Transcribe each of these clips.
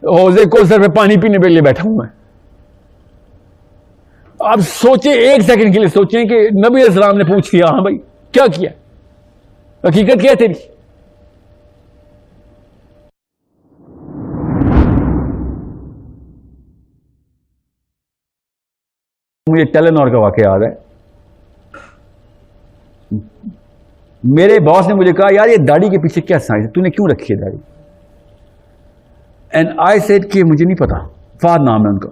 حوض کوثر پہ پانی پینے کے لیے بیٹھا ہوں میں. آپ سوچیں ایک سیکنڈ کے لیے سوچیں کہ نبی علیہ السلام نے پوچھ کیا ہاں بھائی کیا کیا, حقیقت کیا ہے تیری؟ مجھے ٹیلنور کا واقعہ یاد ہے. میرے باس نے مجھے کہا یار یہ داڑھی کے پیچھے کیا سائنس ہے, تو نے کیوں رکھی ہے داڑھی؟ اینڈ آئی سیڈ کہ مجھے نہیں پتا. فہد نام ہے ان کا.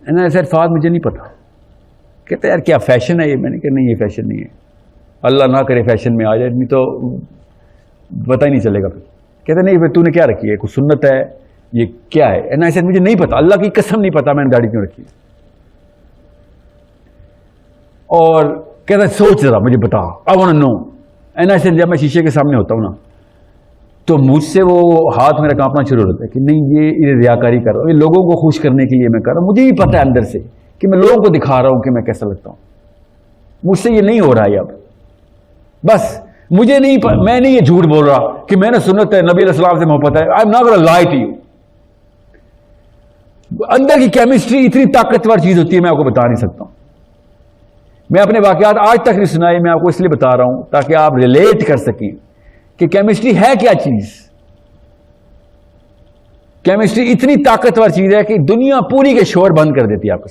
اینڈ آئی سیڈ فہد مجھے نہیں پتا. کہتے یار کیا فیشن ہے یہ؟ میں نے کہا نہیں یہ فیشن نہیں ہے, اللہ نہ کرے فیشن میں آ جائے, نہیں تو پتہ ہی نہیں چلے گا. پھر کہتے نہیں پھر تو نے کیا رکھی ہے, کوئی سنت ہے یہ کیا ہے؟ اینڈ آئی سیڈ مجھے نہیں پتا, اللہ کی قسم نہیں پتا میں نے داڑھی کیوں رکھی ہے. اور کہتا سوچ ذرا مجھے بتا, I want to know. And I said جب میں شیشے کے سامنے ہوتا ہوں نا تو مجھ سے وہ ہاتھ میرا کانپنا شروع ہوتا ہے کہ نہیں یہ ریاکاری کر رہا ہوں, یہ لوگوں کو خوش کرنے کے لیے میں کر رہا ہوں. مجھے بھی پتا ہے اندر سے کہ میں لوگوں کو دکھا رہا ہوں کہ میں کیسا لگتا ہوں. مجھ سے یہ نہیں ہو رہا ہے اب. بس مجھے نہیں میں نہیں یہ جھوٹ بول رہا کہ میں نے سنت ہے, نبی علیہ السلام سے محبت ہے. آئی ایم ناٹ گونا لائی ٹو یو. اندر کی کیمسٹری اتنی طاقتور چیز ہوتی ہے میں آپ کو بتا نہیں سکتا ہوں. میں اپنے واقعات آج تک نہیں سنائے, میں آپ کو اس لیے بتا رہا ہوں تاکہ آپ ریلیٹ کر سکیں کہ کیمسٹری ہے کیا چیز. کیمسٹری اتنی طاقتور چیز ہے کہ دنیا پوری کے شور بند کر دیتی ہے. آپ کا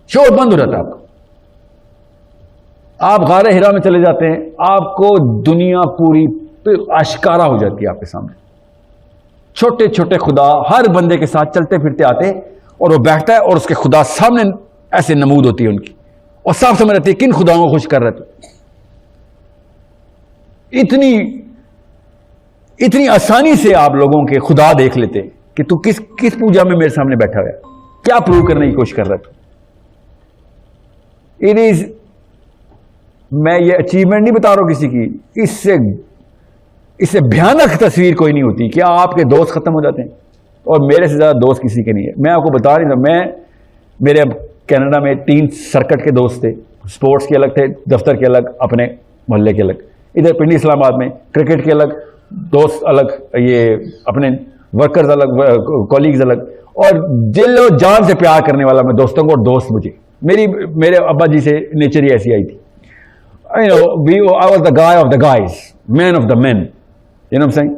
شور بند ہو جاتا ہے. آپ غار ہرا میں چلے جاتے ہیں, آپ کو دنیا پوری آشکارا ہو جاتی ہے آپ کے سامنے. چھوٹے چھوٹے خدا ہر بندے کے ساتھ چلتے پھرتے آتے اور وہ بیٹھتا ہے اور اس کے خدا سامنے ایسے نمود ہوتی ہے ان کی, اور صاف سمجھ رہتی ہے کن خداؤں کو خوش کر رہے تھے. اتنی آسانی سے آپ لوگوں کے خدا دیکھ لیتے کہ تو کس پوجا میں میرے سامنے بیٹھا ہوا ہے, کیا پروو کرنے کی کوشش کر رہا تھا. اٹ از, میں یہ اچیومنٹ نہیں بتا رہا ہوں کسی کی, اس سے بھیانک تصویر کوئی نہیں ہوتی کہ آپ کے دوست ختم ہو جاتے ہیں, اور میرے سے زیادہ دوست کسی کے نہیں ہے. میں آپ کو بتا نہیں تھا, میرے کینیڈا میں 3 سرکٹ کے دوست تھے, سپورٹس کے الگ تھے, دفتر کے الگ, اپنے محلے کے الگ. ادھر پنڈی اسلام آباد میں کرکٹ کے الگ دوست الگ, یہ اپنے ورکرز الگ, کولیگز الگ, اور دل و جان سے پیار کرنے والا میں دوستوں کو, اور دوست مجھے میرے ابا جی سے نیچر ہی ایسی آئی تھی. I was the guy of the guys, man of the men, you know what I'm saying.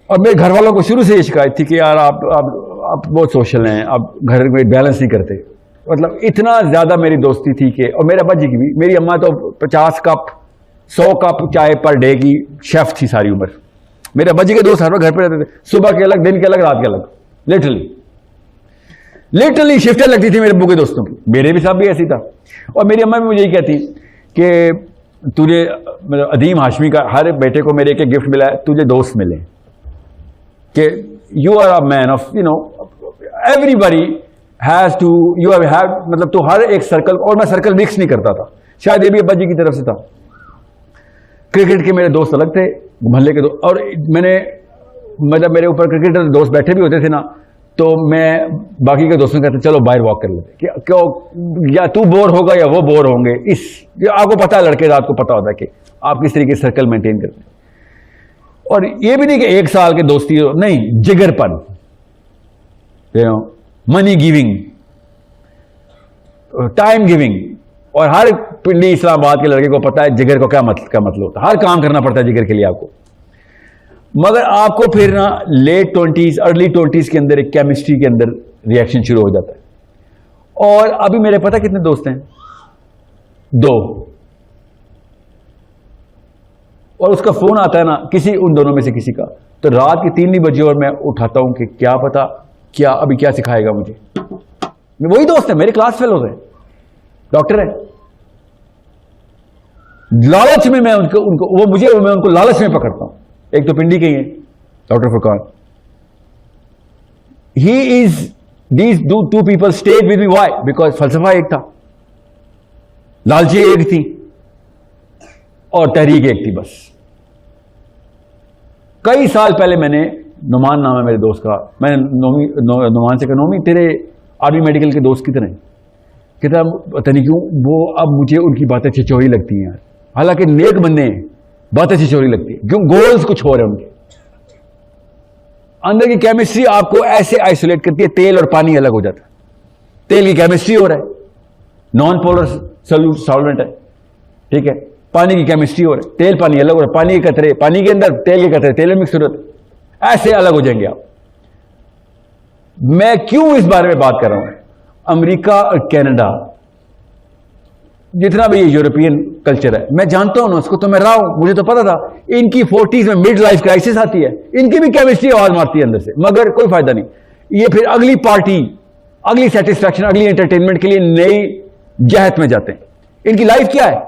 اور میرے گھر والوں کو شروع سے یہ شکایت تھی کہ یار آپ بہت سوشل ہیں, آپ گھر میں بیلنس نہیں کرتے. مطلب اتنا زیادہ میری دوستی تھی کہ, اور میرے ابا جی کی بھی, میری اماں تو 50 کپ 100 کپ چائے پر ڈے کی شیف تھی ساری عمر. میرے ابا جی کے دوست ہر وقت گھر پہ رہتے تھے, صبح کے الگ, دن کے الگ, رات کے الگ, لٹرلی شفٹیں لگتی تھی میرے ابو کے دوستوں کی. میرے بھی صاحب بھی ایسی تھا. اور میری اماں بھی مجھے یہی کہتی کہ تجھے ادیم ہاشمی کا ہر بیٹے کو میرے ایک گفٹ ملا ہے, تجھے دوست ملے, کہ you are a man of everybody has to you have, مطلب تو ہر ایک سرکل, اور میں سرکل مکس نہیں کرتا تھا, شاید یہ بھی ابا جی کی طرف سے تھا. کرکٹ کے میرے دوست الگ تھے, محلے کے دوست, اور میں نے مطلب میرے اوپر کرکٹر دوست بیٹھے بھی ہوتے تھے نا, تو میں باقی کے دوستوں کہتے چلو باہر واک کر لیتے, کہ یا تو بور ہوگا یا وہ بور ہوں گے. آپ کو پتا ہے لڑکے رات کو پتا ہوتا ہے کہ آپ کس طریقے سے سرکل مینٹین کرتے ہیں. اور یہ بھی نہیں کہ 1 سال کے دوستی ہو, نہیں, جگر پن, منی گیونگ, ٹائم گیونگ. اور ہر پنڈی اسلام آباد کے لڑکے کو پتا ہے جگر کو کیا مطلب ہوتا ہے. ہر کام کرنا پڑتا ہے جگر کے لیے آپ کو. مگر آپ کو پھر نا لیٹ 20s ارلی 20s کے اندر ایک کیمسٹری کے اندر ریئیکشن شروع ہو جاتا ہے. اور ابھی میرے پتہ کتنے دوست ہیں, 2. اور اس کا فون آتا ہے نا کسی ان دونوں میں سے کسی کا, تو رات کی 3 نہیں بجے اور میں اٹھاتا ہوں کہ کیا پتا کیا ابھی کیا سکھائے گا مجھے. وہی دوست ہے, میرے کلاس فیلوز ہیں, ڈاکٹر ہے. لالچ میں میں ان کو لالچ میں پکڑتا ہوں. ایک تو پنڈی کے ہی ہیں, doctor Furqan. These two people stayed with me. Why? Because فلسفہ ایک تھا, لالچی ایک تھی, اور تحریک ایک تھی. بس کئی سال پہلے میں نے, نعمان نام ہے میرے دوست کا, میں نے نعمان سے کہا نومی تیرے آرمی میڈیکل کے دوست کتنے ہیں؟ کہتا پتہ نہیں کیوں وہ اب مجھے ان کی باتیں چھچوری لگتی ہیں. حالانکہ نیک بندے ہیں, باتیں چھچوری لگتی ہیں, کیوں گولز کچھ ہو رہے ہیں ان کے. اندر کی کیمسٹری آپ کو ایسے آئسولیٹ کرتی ہے، تیل اور پانی الگ ہو جاتا ہے. تیل کی کیمسٹری ہو رہا ہے، نان پولر سالوینٹ ہے، ٹھیک ہے. پانی کی کیمسٹری ہو رہا ہے، تیل پانی الگ ہو رہا ہے، پانی کے قطرے پانی کے اندر، تیل کے قطرے تیل میں مکس ہو رہے ہیں، ایسے الگ ہو جائیں گے آپ. میں کیوں اس بارے میں بات کر رہا ہوں؟ امریکہ اور کینیڈا جتنا بھی یہ یورپین کلچر ہے، میں جانتا ہوں نا اس کو، تو میں رہا ہوں، مجھے تو پتا تھا ان کی 40s میں مڈ لائف کرائسس آتی ہے، ان کی بھی کیمسٹری آواز مارتی ہے اندر سے، مگر کوئی فائدہ نہیں. یہ پھر اگلی پارٹی، اگلی سیٹسفیکشن، اگلی انٹرٹینمنٹ کے لیے نئی جہت میں جاتے ہیں. ان کی لائف کیا ہے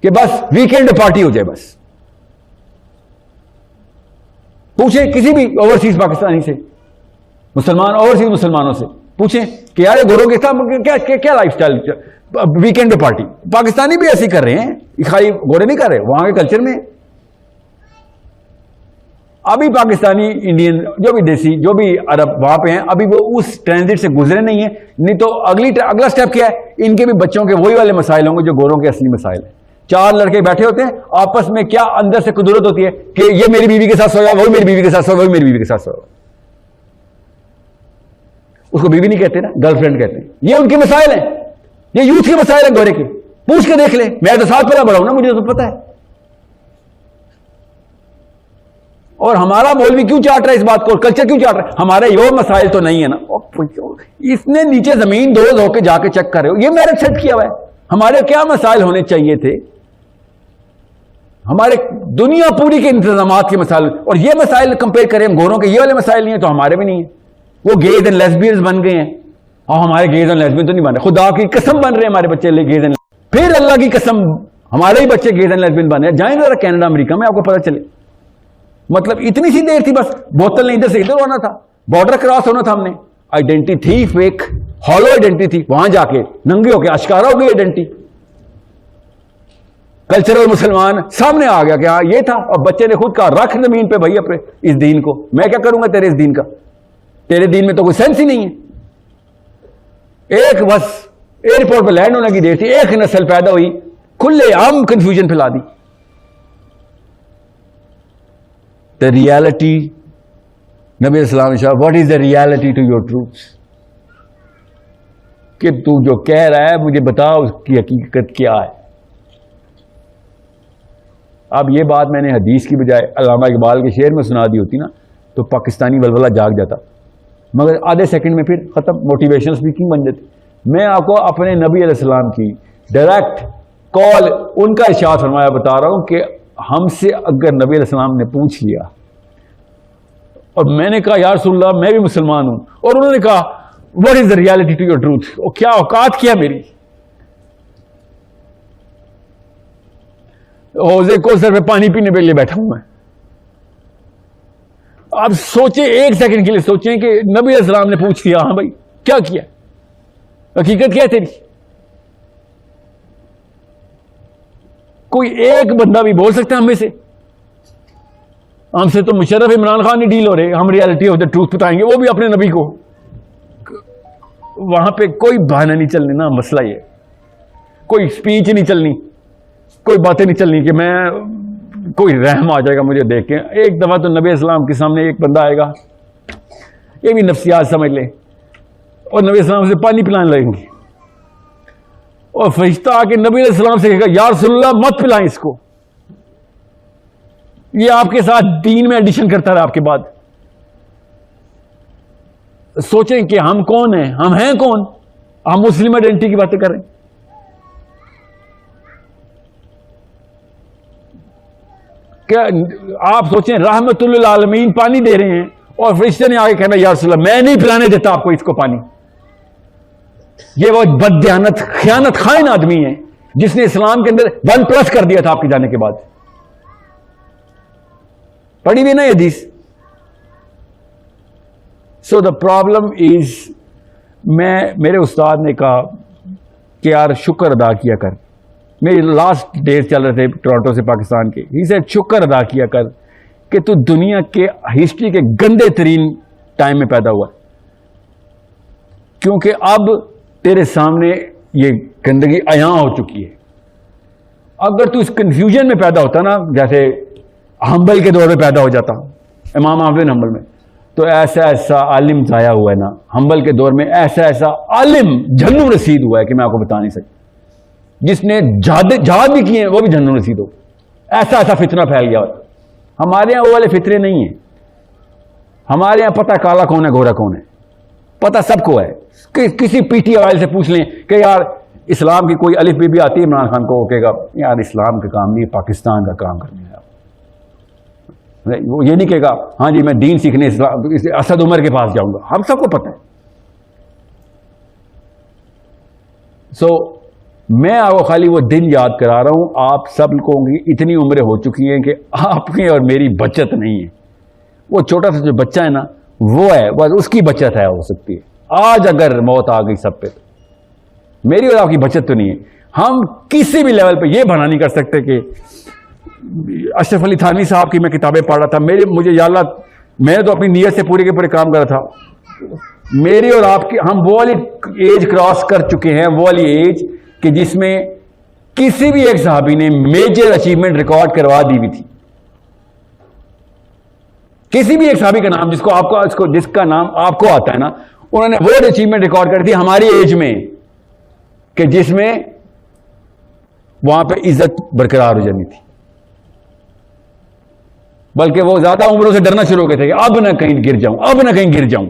کہ بس ویکینڈ پارٹی ہو جائے. بس پوچھیں کسی بھی اوورسیز پاکستانی سے، مسلمان اوورسیز مسلمانوں سے پوچھیں کہ یار گوروں کے ساتھ کیا life style, weekend party. Pakistani بھی ایسے کر رہے ہیں، خالی گورے نہیں کر رہے، وہاں کے کلچر میں. ابھی پاکستانی انڈین جو بھی دیسی جو بھی عرب وہاں پہ ہیں، ابھی وہ اس ٹرانزٹ سے گزرے نہیں ہیں. نہیں تو اگلا سٹیپ کیا ہے؟ ان کے بھی بچوں کے وہی والے مسائل ہوں گے جو گوروں کے اصلی مسائل ہیں. 4 لڑکے بیٹھے ہوتے ہیں آپس میں، کیا اندر سے قدرت ہوتی ہے کہ یہ میری بیوی کے ساتھ سویا، وہی میری بیوی کے ساتھ سویا، وہی میری بیوی کے ساتھ سویا. اس کو بیوی نہیں کہتے نا، گرل فرینڈ کہتے ہیں. یہ ان کے مسائل ہیں، یہ یوتھ کے مسائل ہیں گورے کے. پوچھ کے دیکھ لیں، میں تو ساتھ پلا بڑا ہوں نا، مجھے تو پتا ہے. اور ہمارا مولوی کیوں چاٹ رہا ہے اس بات کو، اور کلچر کیوں چاٹ رہا ہے؟ ہمارے یہ مسائل تو نہیں ہے نا. اس نے نیچے زمین دوز ہو کے جا کے چیک کر رہے ہو، یہ میرے سیٹ کیا ہوا ہے. ہمارے کیا مسائل ہونے چاہیے تھے؟ ہمارے دنیا پوری کے انتظامات کے مسائل، اور یہ مسائل کمپیئر کریں ہم گوروں کے، یہ والے مسائل نہیں ہیں تو ہمارے بھی نہیں ہیں. وہ گیز اینڈ لیسبینز بن گئے ہیں، اور ہمارے گیز اینڈ لیسبین تو نہیں بن رہے. خدا کی قسم بن رہے ہیں ہمارے بچے گیز اینڈ، پھر اللہ کی قسم ہمارے ہی بچے گیز اینڈ لیسبین بن رہے ہیں. جائیں ذرا کینیڈا امریکہ میں، آپ کو پتہ چلے. مطلب اتنی سی دیر تھی، بس بوتل نے ادھر سے ادھر ہونا تھا، بارڈر کراس ہونا تھا. ہم نے آئیڈینٹی تھی فیک، ہالو آئیڈینٹی تھی، وہاں جا کے ننگے ہو کے اشکارا ہو گئی آئیڈینٹی. کلچرل مسلمان سامنے آ گیا کہ ہاں یہ تھا، اور بچے نے خود کہا رکھ زمین پہ بھائی اپنے اس دین کو، میں کیا کروں گا تیرے اس دین کا، تیرے دین میں تو کوئی سینس ہی نہیں ہے. ایک بس ایئرپورٹ پہ لینڈ ہونے کی دیر تھی، ایک نسل پیدا ہوئی، کھلے عام کنفیوژن پھیلا دی. The reality, نبی السلام نے what is the reality to your truths؟ کہ تو جو کہہ رہا ہے مجھے بتا اس کی حقیقت کیا ہے. اب یہ بات میں نے حدیث کی بجائے علامہ اقبال کے شعر میں سنا دی ہوتی نا تو پاکستانی ولولہ جاگ جاتا، مگر آدھے سیکنڈ میں پھر ختم، موٹیویشنل اسپیکنگ بن جاتی. میں آپ کو اپنے نبی علیہ السلام کی ڈائریکٹ کال، ان کا ارشاد فرمایا بتا رہا ہوں کہ ہم سے اگر نبی علیہ السلام نے پوچھ لیا اور میں نے کہا یا رسول اللہ میں بھی مسلمان ہوں، اور انہوں نے کہا what is the reality to your truth، اور کیا اوقات کیا میری، حوض کوثر میں پانی پینے کے لیے بیٹھا ہوں میں. آپ سوچیں ایک سیکنڈ کے لیے، سوچیں کہ نبی علیہ السلام نے پوچھ لیا ہاں بھائی کیا کیا، حقیقت کیا ہے تیری. کوئی ایک بندہ بھی بول سکتا ہے ہم میں سے؟ ہم سے تو مشرف عمران خان نہیں ڈیل ہو رہے، ہم ریالٹی آف دا ٹروتھ بتائیں گے، وہ بھی اپنے نبی کو. وہاں پہ کوئی بہانہ نہیں چلنے نا، مسئلہ یہ کوئی اسپیچ نہیں چلنی، کوئی باتیں نہیں چلنی کہ میں کوئی رحم آ جائے گا مجھے دیکھ کے. ایک دفعہ تو نبی اسلام کے سامنے ایک بندہ آئے گا، یہ بھی نفسیات سمجھ لے، اور نبی اسلام سے پانی پلانے لگیں گے، اور فرشتہ آ کے نبی علیہ السلام سے کہے گا یا رسول اللہ مت پلائیں اس کو، یہ آپ کے ساتھ دین میں ایڈیشن کرتا رہا آپ کے بعد. سوچیں کہ ہم کون ہیں، ہم ہیں کون؟ ہم مسلم آئیڈینٹی کی باتیں کر رہے ہیں. کیا آپ سوچیں رحمت للعالمین پانی دے رہے ہیں اور فرشتے نے آگے کہنا یا رسول اللہ میں نہیں پلانے دیتا آپ کو اس کو پانی. یہ وہ بددیانت خیانت خائن آدمی ہے جس نے اسلام کے اندر 1+ کر دیا تھا آپ کے جانے کے بعد. پڑھی بھی نا یہ حدیث. سو دا پرابلم از، میرے استاد نے کہا کہ یار شکر ادا کیا کر، میری لاسٹ ڈیز چل رہے تھے ٹورانٹو سے پاکستان کے، ہی سے شکر ادا کیا کر کہ تو دنیا کے ہسٹری کے گندے ترین ٹائم میں پیدا ہوا، کیونکہ اب تیرے سامنے یہ گندگی عیاں ہو چکی ہے. اگر تو اس کنفیوژن میں پیدا ہوتا نا، جیسے حنبل کے دور میں پیدا ہو جاتا، امام احمد بن حنبل میں، تو ایسا ایسا عالم ضائع ہوا ہے نا حنبل کے دور میں، ایسا ایسا عالم جہنم رسید ہوا ہے کہ میں آپ کو بتا نہیں سکتا. جس نے جہاد بھی کیے ہیں وہ بھی جہنم رسید ہو. ایسا ایسا فتنہ پھیل گیا. ہمارے یہاں وہ والے فطرے نہیں ہیں. ہمارے یہاں پتہ کالا کون ہے گورا کون ہے، پتہ سب کو ہے. کسی پی ٹی آئی سے پوچھ لیں کہ یار اسلام کی کوئی الف بی بھی آتی ہے، عمران خان کو کہے گا یار اسلام کا کام نہیں، پاکستان کا کام کرنے ہے. وہ یہ نہیں کہے گا ہاں جی میں دین سیکھنے اسد عمر کے پاس جاؤں گا. ہم سب کو پتہ ہے. میں آپ کو خالی وہ دن یاد کرا رہا ہوں. آپ سب لوگوں کی اتنی عمریں ہو چکی ہیں کہ آپ کی اور میری بچت نہیں ہے. وہ چھوٹا سا جو بچہ ہے نا وہ ہے، بس اس کی بچت ہے ہو سکتی ہے. آج اگر موت آ گئی سب پہ تو میری اور آپ کی بچت تو نہیں ہے. ہم کسی بھی لیول پہ یہ بنا نہیں کر سکتے کہ اشرف علی تھانوی صاحب کی میں کتابیں پڑھ رہا تھا، مجھے یا اللہ میں تو اپنی نیت سے پورے کے پورے کام کر رہا تھا. میری اور آپ کی ہم وہ والی ایج کراس کر چکے ہیں، وہ والی ایج کہ جس میں کسی بھی ایک صحابی نے میجر اچیومنٹ ریکارڈ کروا دی ہوئی تھی. کسی بھی ایک صحابی کا نام جس کا نام آپ کو آتا ہے نا، انہوں نے وہ اچیومنٹ ریکارڈ کر دی ہماری ایج میں کہ جس میں وہاں پہ عزت برقرار ہو جانی تھی. بلکہ وہ زیادہ عمروں سے ڈرنا شروع ہو گئے تھے کہ اب نہ کہیں گر جاؤں.